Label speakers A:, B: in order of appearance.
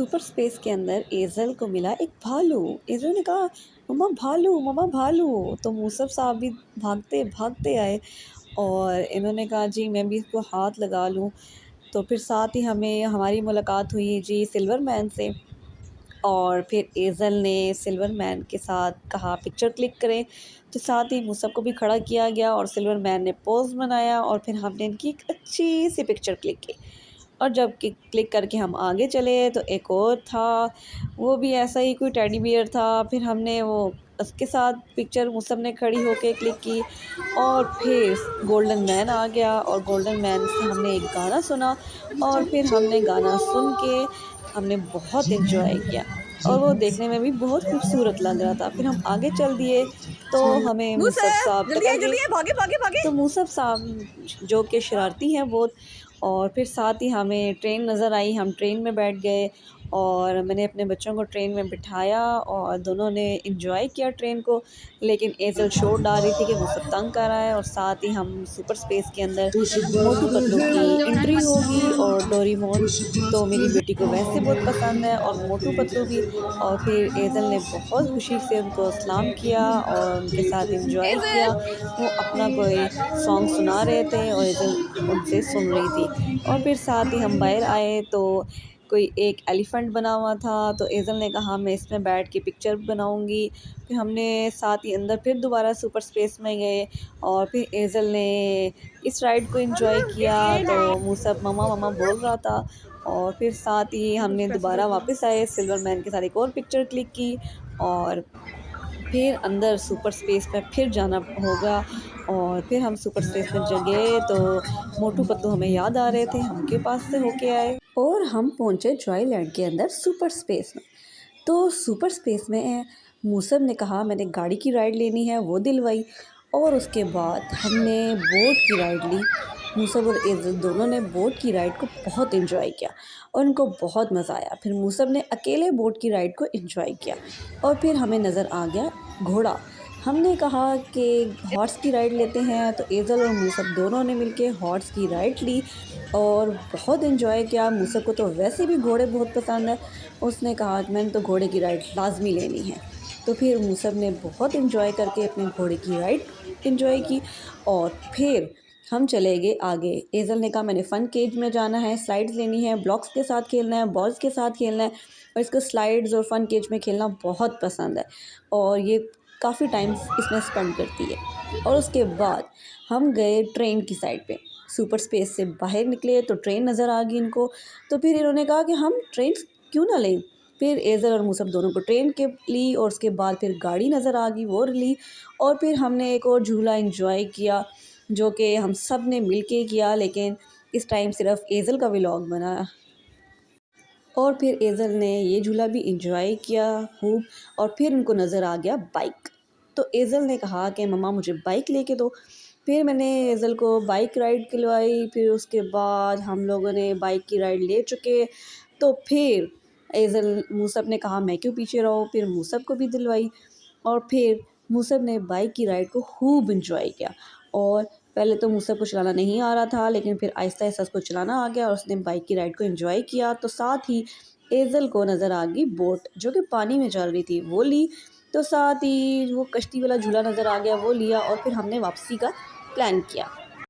A: Super space के अंदर एज़ल को मिला एक भालू। एज़ल ने कहा, मम्मा भालू, मम्मा भालू। तो मूसफ़ साहब भी भागते भागते आए और इन्होंने कहा जी मैं भी इसको हाथ लगा लूँ। तो फिर साथ ही हमें हमारी मुलाकात हुई जी सिल्वर मैन से। और फिर एज़ल ने सिल्वर मैन के साथ कहा पिक्चर क्लिक करें, तो साथ ही मूसफ़ को भी खड़ा किया गया और सिल्वर मैन ने पोज़ बनाया और फिर हमने इनकी एक अच्छी सी पिक्चर क्लिक की। और जब कि क्लिक करके हम आगे चले तो एक और था, वो भी ऐसा ही कोई टेडी बियर था। फिर हमने वो उसके साथ पिक्चर मुसब ने खड़ी होके क्लिक की और फिर गोल्डन मैन आ गया और गोल्डन मैन से हमने एक गाना सुना और फिर हमने गाना सुन के हमने बहुत एंजॉय किया और वो देखने में भी बहुत खूबसूरत लग रहा था। फिर हम आगे चल दिए तो हमें मूसफ़
B: मुसैब
A: साहब
B: जल्दी
A: टकर
B: आइए
A: गए।
B: जल्दी आइए भागे भागे भागे।
A: तो मूसफ़ साहब जो कि शरारती हैं बहुत। और फिर साथ ही हमें ट्रेन नज़र आई, हम ट्रेन में बैठ गए और मैंने अपने बच्चों को ट्रेन में बिठाया और दोनों ने एंजॉय किया ट्रेन को। लेकिन एज़ल शोर डाल रही थी कि मूसफ़ तंग कर रहा है। और साथ ही हम सुपर स्पेस के अंदर मोटू पतलू की एंट्री होगी और डोरेमोन तो मेरी बेटी को वैसे बहुत पसंद है और मोटू पतलू भी। और फिर एज़ल ने बहुत खुशी से उनको सलाम किया और उनके साथ एंजॉय किया। वो अपना कोई सॉन्ग सुना रहे थे और एज़ल उनसे सुन रही थी। और फिर साथ ही हम बाहर आए तो कोई एक एलिफेंट बना हुआ था, तो एज़ल ने कहा मैं इसमें बैठ के पिक्चर बनाऊंगी। फिर हमने साथ ही अंदर फिर दोबारा सुपर स्पेस में गए और फिर एज़ल ने इस राइड को एंजॉय किया तो मूसब ममा ममा बोल रहा था। और फिर साथ ही हमने दोबारा वापस आए, सिल्वर मैन के साथ एक और पिक्चर क्लिक की और फिर अंदर सुपर स्पेस में फिर जाना होगा। और फिर हम सुपर स्पेस में गए तो मोटू पतलू हमें याद आ रहे थे, हम उनके पास से होके आए और हम पहुंचे जॉयलैंड के अंदर सुपर स्पेस में। तो सुपर स्पेस में मूसम ने कहा मैंने गाड़ी की राइड लेनी है, वो दिलवाई। और उसके बाद हमने बोट की राइड ली। मूसब और इज़्ज़त दोनों ने बोट की राइड को बहुत एंजॉय किया और उनको बहुत मज़ा आया। फिर मूसब ने अकेले बोट की राइड को एंजॉय किया और फिर हमें नज़र आ गया घोड़ा। हमने कहा कि हॉर्स की राइड लेते हैं, तो एज़ल और मूसब दोनों ने मिलके हॉर्स की राइड ली और बहुत एंजॉय किया। मूसब को तो वैसे भी घोड़े बहुत पसंद है, उसने कहा कि मैंने तो घोड़े की राइड लाजमी लेनी है। तो फिर मूसब ने बहुत एंजॉय करके अपने घोड़े की राइड एंजॉय की। और फिर हम चले गए आगे। एज़ल ने कहा मैंने फ़न केज में जाना है, स्लाइड्स लेनी है, ब्लॉक्स के साथ खेलना है, बॉल्स के साथ खेलना है और इसको स्लाइड्स और फ़न केज में खेलना बहुत पसंद है और ये काफ़ी टाइम इसमें स्पेंड करती है। और उसके बाद हम गए ट्रेन की साइड पे। सुपर स्पेस से बाहर निकले तो ट्रेन नज़र आ गई इनको। तो फिर इन्होंने कहा कि हम ट्रेन क्यों ना लें। फिर एज़ल और मूसब दोनों को ट्रेन के ली और उसके बाद फिर गाड़ी नज़र आ गई, वो ली। और फिर हमने एक और झूला एंजॉय किया जो कि हम सब ने मिल के किया, लेकिन इस टाइम सिर्फ एज़ल का व्लॉग बना। और फिर एज़ल ने ये झूला भी एंजॉय किया खूब। और फिर उनको नज़र आ गया बाइक। तो एज़ल ने कहा कि मम्मा मुझे बाइक लेके दो। फिर मैंने एज़ल को बाइक राइड दिलवाई। फिर उसके बाद हम लोगों ने बाइक की राइड ले चुके तो फिर एज़ल मूसब ने कहा मैं क्यों पीछे रहो, फिर मूसब को भी दिलवाई। और फिर मूसब ने बाइक की राइड को खूब एंजॉय किया। और पहले तो मूसब को चलाना नहीं आ रहा था, लेकिन फिर आहिस्ता आहिस्ता उसको चलाना आ गया और उसने बाइक की राइड को एंजॉय किया। तो साथ ही एज़ल को नज़र आ गई बोट जो कि पानी में चल रही थी, वो ली। तो साथ ही वो कश्ती वाला झूला नज़र आ गया, वो लिया और फिर हमने वापसी का प्लान किया।